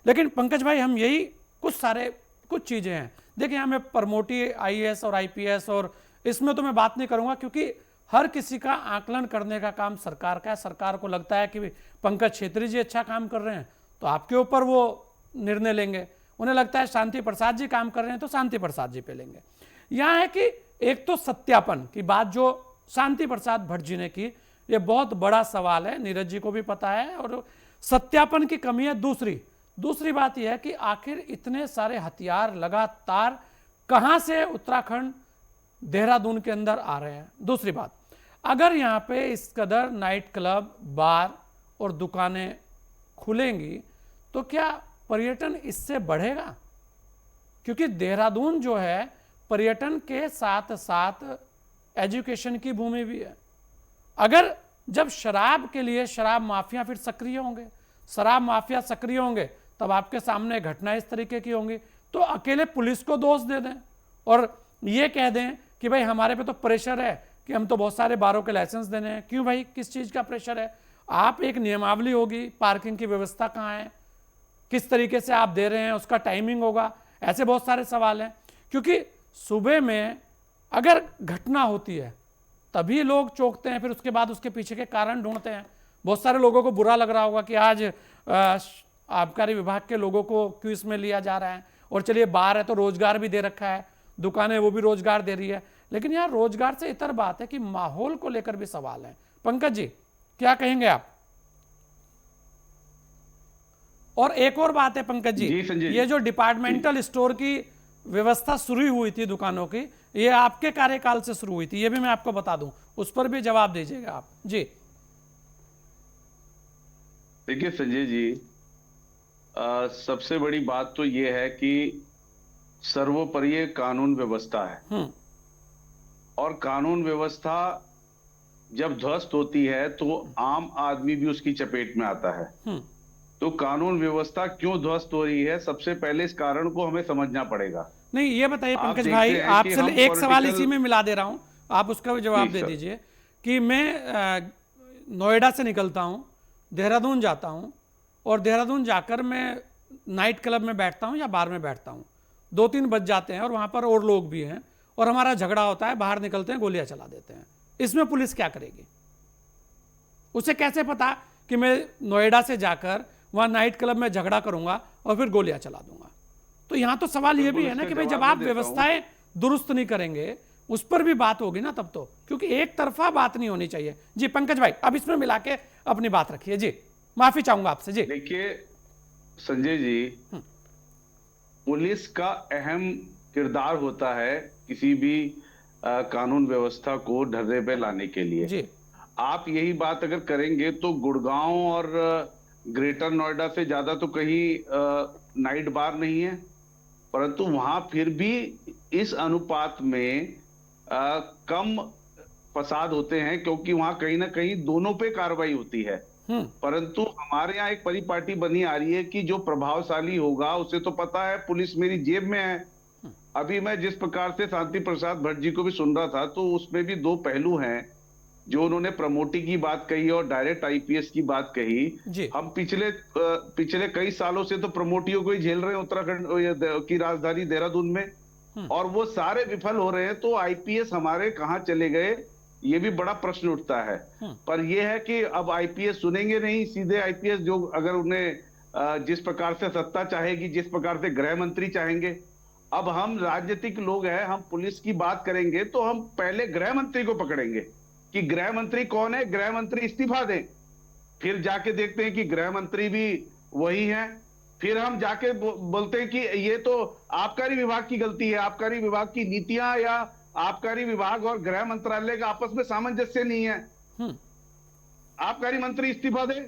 लेकिन पंकज भाई हम यही कुछ चीज़ें हैं। देखिए यहाँ मैं प्रमोटी आईएएस और आईपीएस और इसमें तो मैं बात नहीं करूँगा, क्योंकि हर किसी का आकलन करने का काम सरकार का है। सरकार को लगता है कि पंकज छेत्री जी अच्छा काम कर रहे हैं तो आपके ऊपर वो निर्णय लेंगे, उन्हें लगता है शांति प्रसाद जी काम कर रहे हैं तो शांति प्रसाद जी पे लेंगे। यहाँ है कि एक तो सत्यापन की बात जो शांति प्रसाद भट्ट जी ने की, ये बहुत बड़ा सवाल है, नीरज जी को भी पता है, और सत्यापन की कमी है। दूसरी बात यह है कि आखिर इतने सारे हथियार लगातार कहां से उत्तराखंड देहरादून के अंदर आ रहे हैं। दूसरी बात, अगर यहाँ पे इस कदर नाइट क्लब, बार और दुकानें खुलेंगी तो क्या पर्यटन इससे बढ़ेगा? क्योंकि देहरादून जो है पर्यटन के साथ साथ एजुकेशन की भूमि भी है। अगर जब शराब के लिए शराब माफिया फिर सक्रिय होंगे, शराब माफिया सक्रिय होंगे, तब आपके सामने घटना इस तरीके की होंगी, तो अकेले पुलिस को दोष दे दें और ये कह दें कि भाई हमारे पे तो प्रेशर है कि हम तो बहुत सारे बारों के लाइसेंस देने हैं। क्यों भाई, किस चीज़ का प्रेशर है? आप एक नियमावली होगी, पार्किंग की व्यवस्था कहाँ है, किस तरीके से आप दे रहे हैं, उसका टाइमिंग होगा, ऐसे बहुत सारे सवाल हैं। क्योंकि सुबह में अगर घटना होती है तभी लोग चौंकते हैं, फिर उसके बाद उसके पीछे के कारण ढूंढते हैं। बहुत सारे लोगों को बुरा लग रहा होगा कि आज आबकारी विभाग के लोगों को क्यों इसमें लिया जा रहा है, और चलिए बार है तो रोजगार भी दे रखा है, दुकानें वो भी रोजगार दे रही है, लेकिन यार रोजगार से इतर बात है कि माहौल को लेकर भी सवाल है। पंकज जी क्या कहेंगे आप? और एक और बात है पंकज जी, ये जो डिपार्टमेंटल स्टोर की व्यवस्था शुरू हुई थी दुकानों की, ये आपके कार्यकाल से शुरू हुई थी, ये भी मैं आपको बता दूं, उस पर भी जवाब दीजिएगा आप जी। देखिए संजय जी, सबसे बड़ी बात तो ये है कि सर्वोपरि कानून व्यवस्था है, और कानून व्यवस्था जब ध्वस्त होती है तो आम आदमी भी उसकी चपेट में आता है। तो कानून व्यवस्था क्यों ध्वस्त हो रही है, सबसे पहले इस कारण को हमें समझना पड़ेगा। नहीं ये बताइए पंकज भाई, आपसे एक सवाल इसी में मिला दे रहा हूं, आप उसका भी जवाब दे दीजिए कि मैं नोएडा से निकलता हूं, देहरादून जाता हूं, और देहरादून जाकर मैं नाइट क्लब में बैठता हूं या बार में बैठता हूं, 2-3 बज जाते हैं और वहां पर और लोग भी हैं और हमारा झगड़ा होता है, बाहर निकलते हैं, गोलियां चला देते हैं। इसमें पुलिस क्या करेगी? उसे कैसे पता कि मैं नोएडा से जाकर वहां नाइट क्लब में झगड़ा करूंगा और फिर गोलियां चला दूंगा? तो यहां तो सवाल यह भी है ना कि भाई जब आप व्यवस्थाएं दुरुस्त नहीं करेंगे, उस पर भी बात होगी ना तब तो, क्योंकि एक तरफा बात नहीं होनी चाहिए। जी पंकज भाई, अब इसमें मिला के अपनी बात रखिए जी, माफी चाहूंगा आपसे जी। देखिए संजय जी, पुलिस का अहम किरदार होता है किसी भी कानून व्यवस्था को ढर्रे पे लाने के लिए जी। आप यही बात अगर करेंगे तो गुड़गांव और ग्रेटर नोएडा से ज्यादा तो कहीं नाइट बार नहीं है, परंतु वहां फिर भी इस अनुपात में कम फसाद होते हैं, क्योंकि वहां कहीं ना कहीं दोनों पे कार्रवाई होती है। परंतु हमारे यहाँ एक परिपाटी बनी आ रही है कि जो प्रभावशाली होगा उसे तो पता है पुलिस मेरी जेब में है। अभी मैं जिस प्रकार से शांति प्रसाद भट्ट जी को भी सुन रहा था तो उसमें भी दो पहलू हैं, जो उन्होंने प्रमोटी की बात कही और डायरेक्ट आईपीएस की बात कही। हम पिछले कई सालों से तो प्रमोटियों को ही झेल रहे हैं उत्तराखंड की राजधानी देहरादून में, और वो सारे विफल हो रहे हैं, तो आईपीएस हमारे कहाँ चले गए, ये भी बड़ा प्रश्न उठता है। पर यह है कि अब आईपीएस सुनेंगे नहीं, सीधे आईपीएस जो अगर उन्हें जिस प्रकार से सत्ता चाहेगी, जिस प्रकार से गृह मंत्री चाहेंगे, अब हम राजनीतिक लोग हैं, हम पुलिस की बात करेंगे तो हम पहले गृह मंत्री को पकड़ेंगे कि गृह मंत्री कौन है, गृह मंत्री इस्तीफा दें, फिर जाके देखते हैं कि गृह मंत्री भी वही हैं, फिर हम जाके बोलते हैं कि ये तो आबकारी विभाग की गलती है, आबकारी विभाग की नीतियां या आबकारी विभाग और गृह मंत्रालय का आपस में सामंजस्य नहीं है, आबकारी मंत्री इस्तीफा दे।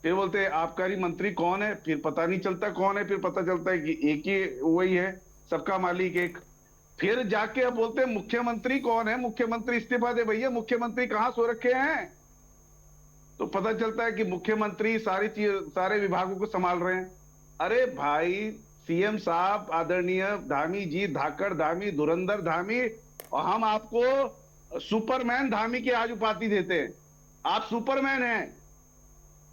फिर बोलते हैं आबकारी मंत्री कौन है, फिर पता नहीं चलता कौन है, फिर पता चलता है कि एक ही वही है, सबका मालिक एक। फिर जाके अब बोलते हैं मुख्यमंत्री कौन है, मुख्यमंत्री इस्तीफा दे। भैया मुख्यमंत्री कहां सो रखे हैं? तो पता चलता है कि मुख्यमंत्री सारे विभागों को संभाल रहे हैं। अरे भाई, सीएम साहब आदरणीय धामी जी, धाकड़ धामी, धुरंधर धामी, और हम आपको सुपरमैन धामी की आज उपाधि देते हैं। आप सुपरमैन हैं,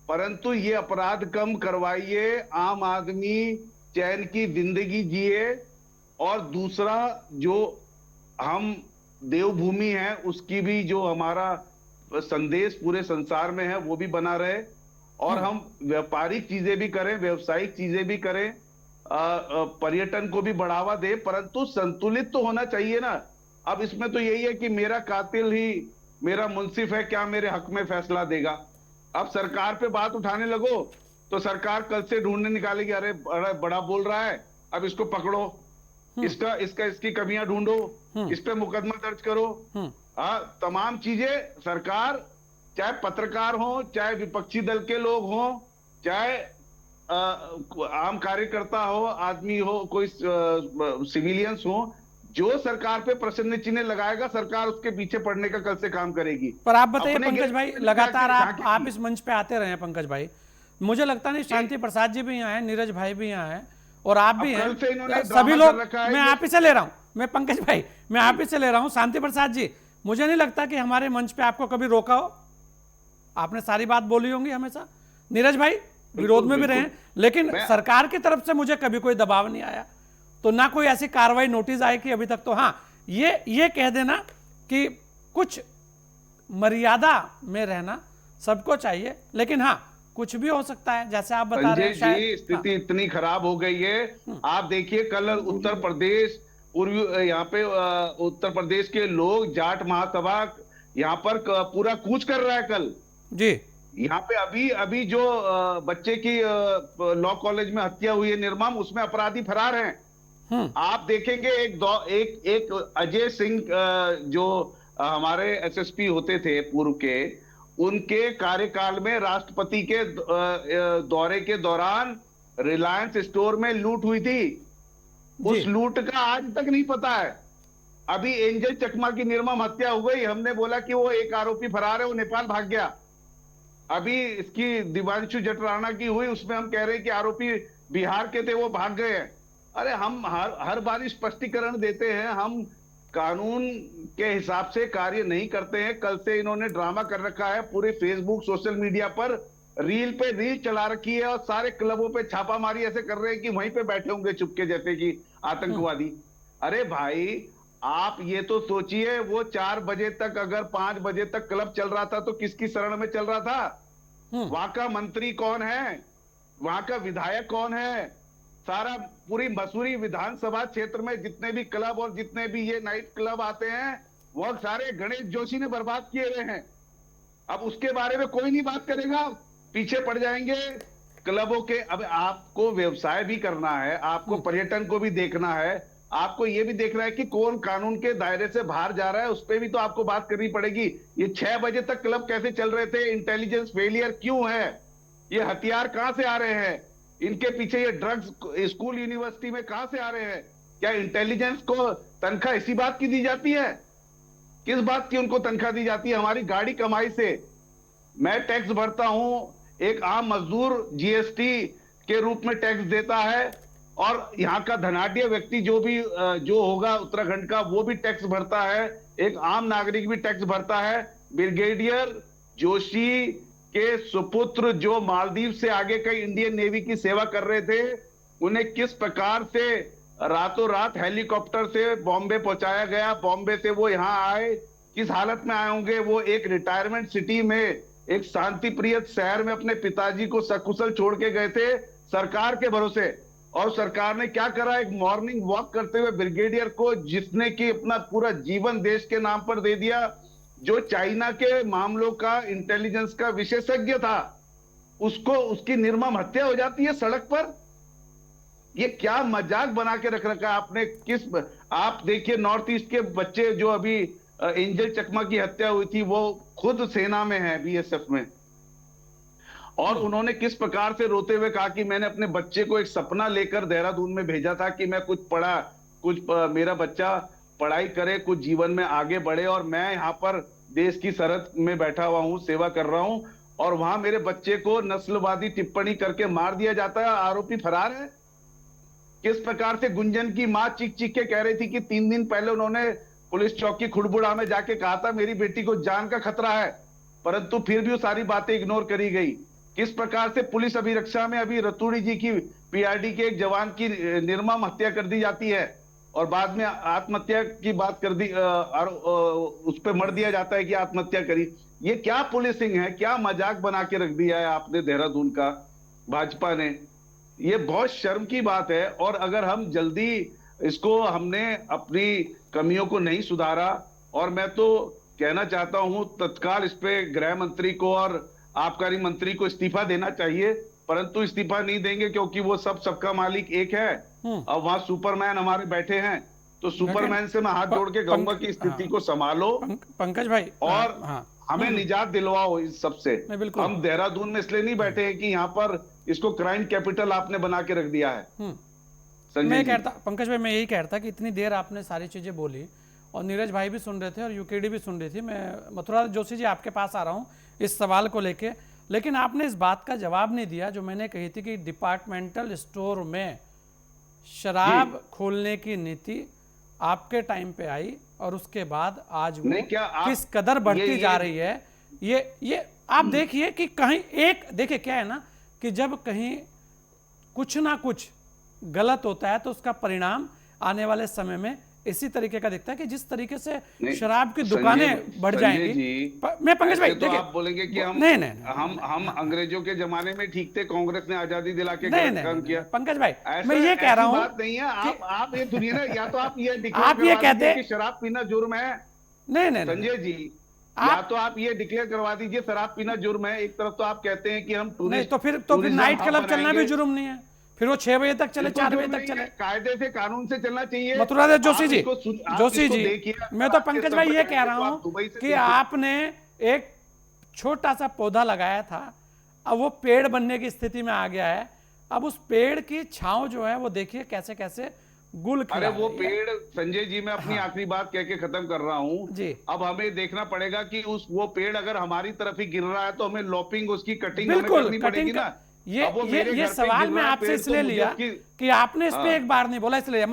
परंतु ये अपराध कम करवाइए, आम आदमी चैन की जिंदगी जिए, और दूसरा जो हम देवभूमि है उसकी भी जो हमारा संदेश पूरे संसार में है वो भी बना रहे, और हम व्यापारिक चीजें भी करें, व्यवसायिक चीजें भी करें, पर्यटन को भी बढ़ावा दे, परंतु संतुलित तो होना चाहिए ना। अब इसमें तो यही है कि मेरा कातिल ही मेरा मुंसिफ है, क्या मेरे हक में फैसला देगा। अब सरकार पे बात उठाने लगो तो सरकार कल से ढूंढने निकालेगी, अरे बड़ा बोल रहा है, अब इसको पकड़ो, इसकी कमियां ढूंढो, इस पे मुकदमा दर्ज करो। तमाम चीजें सरकार, चाहे पत्रकार हो, चाहे विपक्षी दल के लोग हो, चाहे आम कार्यकर्ता हो, आदमी हो, कोई सिविलियंस हो, जो सरकार पे प्रश्न चिन्ह लगाएगा सरकार उसके पीछे पड़ने का कल से काम करेगी। पर आप बताइए पंकज भाई, लगातार आप इस मंच पे आते रहे हैं पंकज भाई, मुझे लगता नहीं शांति प्रसाद जी भी यहाँ हैं, नीरज भाई भी यहाँ हैं, और आप भी हैं, सभी लोग, मैं आप ही से ले रहा हूं, मैं पंकज भाई मैं आप ही से ले रहा हूं, शांति प्रसाद जी, मुझे नहीं लगता कि हमारे मंच पे आपको कभी रोका हो, आपने सारी बात बोली होंगी हमेशा। नीरज भाई विरोध में भी रहे, लेकिन सरकार की तरफ से मुझे कभी कोई दबाव नहीं आया, तो ना कोई ऐसी कार्रवाई नोटिस आई कि अभी तक। तो हाँ, ये कह देना कि कुछ मर्यादा में रहना सबको चाहिए, लेकिन हाँ कुछ भी हो सकता है, जैसे आप बता रहे हैं। संजय जी, स्थिति इतनी खराब हो गई है, आप देखिए कल उत्तर प्रदेश, पूर्वी यहाँ पे उत्तर प्रदेश के लोग, जाट महासभा यहाँ पर पूरा कूच कर रहा है कल जी। यहाँ पे अभी जो बच्चे की लॉ कॉलेज में हत्या हुई है निर्मम, उसमें अपराधी फरार हैं। आप देखेंगे एक अजय सिंह जो हमारे एसएसपी होते थे पूर्व के, उनके कार्यकाल में राष्ट्रपति के दौरे के दौरान रिलायंस स्टोर में लूट हुई थी। उस लूट का आज तक नहीं पता है। अभी एंजल चकमा की निर्मम हत्या हो गई, हमने बोला कि वो एक आरोपी फरार है, वो नेपाल भाग गया। अभी इसकी दिवांशु जटराणा की हुई, उसमें हम कह रहे हैं कि आरोपी बिहार के थे, वो भाग गए हैं। अरे हम हर बार स्पष्टीकरण देते हैं, हम कानून के हिसाब से कार्य नहीं करते हैं। कल से इन्होंने ड्रामा कर रखा है, पूरे फेसबुक सोशल मीडिया पर रील पे रील चला रखी है, और सारे क्लबों पे छापामारी ऐसे कर रहे हैं कि वहीं पे बैठे होंगे चुपके, जैसे कि आतंकवादी। अरे भाई आप ये तो सोचिए, वो 4 बजे तक, अगर 5 बजे तक क्लब चल रहा था तो किसकी शरण में चल रहा था? वहां का मंत्री कौन है, वहां का विधायक कौन है? सारा पूरी मसूरी विधानसभा क्षेत्र में जितने भी क्लब और जितने भी ये नाइट क्लब आते हैं, वो सारे गणेश जोशी ने बर्बाद किए हुए हैं। अब उसके बारे में कोई नहीं बात करेगा, पीछे पड़ जाएंगे क्लबों के। अब आपको व्यवसाय भी करना है, आपको पर्यटन को भी देखना है, आपको ये भी देखना है कि कौन कानून के दायरे से बाहर जा रहा है, उस पर भी तो आपको बात करनी पड़ेगी। ये 6 बजे तक क्लब कैसे चल रहे थे? इंटेलिजेंस फेलियर क्यों है? ये हथियार कहां से आ रहे हैं? इनके पीछे ये ड्रग्स स्कूल यूनिवर्सिटी में कहां से आ रहे हैं? क्या इंटेलिजेंस को तनख्वाह इसी बात की दी जाती है? किस बात की उनको तनख्वाह दी जाती है? हमारी गाड़ी कमाई से मैं टैक्स भरता हूं, एक आम मजदूर जीएसटी के रूप में टैक्स देता है, और यहाँ का धनाढ्य व्यक्ति जो होगा उत्तराखंड का, वो भी टैक्स भरता है, एक आम नागरिक भी टैक्स भरता है। ब्रिगेडियर जोशी के सुपुत्र जो मालदीव से आगे कई इंडियन नेवी की सेवा कर रहे थे, उन्हें किस प्रकार से रातों रात हेलीकॉप्टर से बॉम्बे पहुंचाया गया, बॉम्बे से वो यहाँ आए, किस हालत में आए होंगे? वो एक रिटायरमेंट सिटी में, एक शांति प्रिय शहर में अपने पिताजी को सकुशल छोड़ के गए थे सरकार के भरोसे, और सरकार ने क्या करा? एक मॉर्निंग वॉक करते हुए ब्रिगेडियर को, जिसने कि अपना पूरा जीवन देश के नाम पर दे दिया, जो चाइना के मामलों का इंटेलिजेंस का विशेषज्ञ था, उसको, उसकी निर्मम हत्या हो जाती है सड़क पर। ये क्या मजाक बना के रख रखा है आपने? आप देखिए नॉर्थ ईस्ट के बच्चे, जो अभी एंजल चकमा की हत्या हुई थी, वो खुद सेना में है, बीएसएफ में, और उन्होंने किस प्रकार से रोते हुए कहा कि मैंने अपने बच्चे को एक सपना लेकर देहरादून में भेजा था कि मैं मेरा बच्चा पढ़ाई करे, कुछ जीवन में आगे बढ़े, और मैं यहाँ पर देश की सरहद में बैठा हुआ हूँ, सेवा कर रहा हूँ, और वहां मेरे बच्चे को नस्लवादी टिप्पणी करके मार दिया जाता है, आरोपी फरार है। किस प्रकार से गुंजन की मां चीख चीख के कह रही थी कि 3 दिन पहले उन्होंने पुलिस चौकी खुड़बुड़ा में जाके कहा था मेरी बेटी को जान का खतरा है, परंतु फिर भी वो सारी बातें इग्नोर करी गई। किस प्रकार से पुलिस अभिरक्षा में अभी रतूड़ी जी की पीआरडी के एक जवान की निर्मम हत्या कर दी जाती है और बाद में आत्महत्या की बात कर दी उस पर मर दिया जाता है कि आत्महत्या करी। ये क्या पुलिसिंग है, क्या मजाक बना के रख दिया है आपने देहरादून का भाजपा ने। ये बहुत शर्म की बात है। और अगर हम जल्दी इसको हमने अपनी कमियों को नहीं सुधारा, और मैं तो कहना चाहता हूं तत्काल इस पे गृह मंत्री को और आबकारी मंत्री को इस्तीफा देना चाहिए, परंतु इस्तीफा नहीं देंगे क्योंकि वो सबका मालिक एक है। अब वहां सुपरमैन हमारे बैठे हैं, तो सुपरमैन से मैं हाथ जोड़ के कहूंगा कि स्थिति को संभालो पंकज भाई, और हमें निजात दिलवाओ इस सबसे। हम देहरादून में इसलिए नहीं बैठे हैं कि यहाँ पर इसको क्राइम कैपिटल आपने बना के रख दिया है। मैं कहता पंकज भाई, मैं यही कहता कि इतनी देर आपने सारी चीजें बोली और नीरज भाई भी सुन रहे थे और यूकेडी भी सुन रही थी। मैं मथुरा जोशी जी आपके पास आ रहा हूँ इस सवाल को लेके, लेकिन आपने इस बात का जवाब नहीं दिया जो मैंने कही थी कि डिपार्टमेंटल स्टोर में शराब खोलने की नीति आपके टाइम पे आई और उसके बाद आज वो किस कदर बढ़ती जा रही है। ये आप देखिए कि कहीं एक, देखिए क्या है ना कि जब कहीं कुछ ना कुछ गलत होता है तो उसका परिणाम आने वाले समय में इसी तरीके का दिखता है कि जिस तरीके से शराब की दुकानें बढ़ जाएंगी। मैं पंकज भाई, तो आप बोलेंगे कि हम हम अंग्रेजों के जमाने में ठीक थे, कांग्रेस ने आजादी दिला के काम किया। पंकज भाई, मैं ये कह रहा हूँ, बात नहीं है। आप ये सुनिए ना, या तो आप ये आप ये कहते हैं कि शराब पीना जुर्म है। नहीं संजय जी, या तो आप ये डिक्लेयर करवा दीजिए शराब पीना जुर्म है। एक तरफ तो आप कहते हैं कि हम नहीं, तो फिर नाइट क्लब चलना भी जुर्म नहीं है, फिर वो 6 बजे तक चले, 4 बजे तक चले, कायदे से कानून से चलना चाहिए। मथुरा जोशी जी, मैं तो पंकज भाई ये कह रहा हूं कि आपने एक छोटा सा पौधा लगाया था, अब वो पेड़ बनने की स्थिति में आ गया है। अब उस पेड़ की छांव जो है वो देखिए कैसे कैसे गुल खिला। अरे वो पेड़, संजय जी मैं अपनी आखिरी बात कह के खत्म कर रहा हूं। अब हमें देखना पड़ेगा कि वो पेड़ अगर हमारी तरफ ही गिर रहा है तो हमें लॉपिंग, उसकी कटिंग हमें करनी पड़ेगी ना। ये सवाल मैं आपसे इसलिए लिया कि आपने इस पे एक बार नहीं बोला, इसलिए